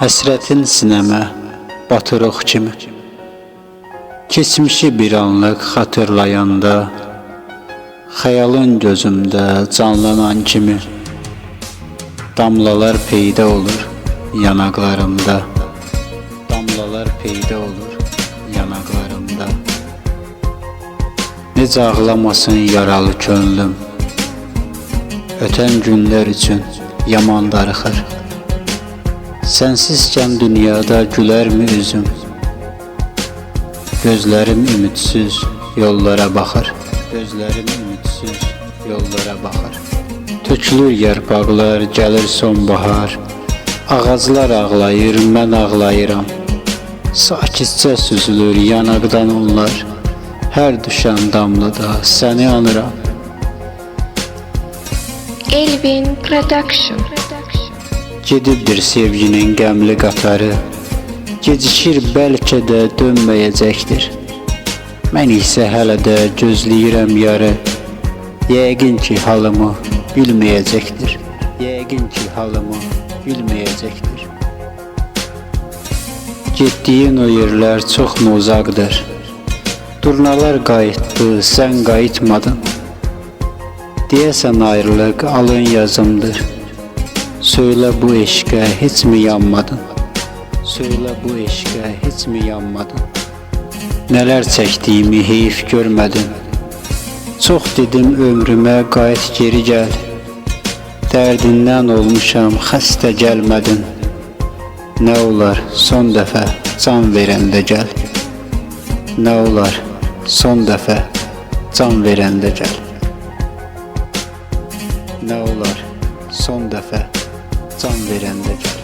Həsrətin sinəmə batırıq kimi, keçmişi bir anlıq xatırlayanda, xəyalın gözümdə canlanan kimi, damlalar peyda olur yanaqlarımda, damlalar peyda olur yanaqlarımda. Necə ağlamasın yaralı könlüm, ötən günlər üçün yaman darıxır. Sənsizkən dünyada gülərmi üzüm, gözlərim ümidsiz yollara baxır, gözlərim ümidsiz yollara baxır. Tökülür yarpaqlar, gəlir sonbahar, ağaclar ağlayır, mən ağlayıram. Sakitcə süzülür yanaqdan onlar, hər düşən damlada səni anıram. Elvin Production. Gedibdir sevginin qəmli qatarı, gecikir bəlkə də dönməyəcəkdir. Mən isə hələ də gözləyirəm yarı, yəqin ki halımı bilməyəcəkdir, yəqin ki halımı bilməyəcəkdir. Getdiyin o yerlər çoxmu uzaqdır, durnalar qayıtdı, sən qayıtmadın. Deyəsən ayrılıq alın yazımdır, söylə bu eşqə heç mi yanmadın? Söylə bu eşqə heç mi yanmadın? Nələr çəkdiyimi heyif görmədin, çox dedim ömrümə qayıt geri gəl. Dərdindən olmuşam xəstə gəlmədin, nə olar son dəfə can verəndə gəl. Nə olar son dəfə can verəndə gəl. Nə olar son dəfə can verəndə gəl.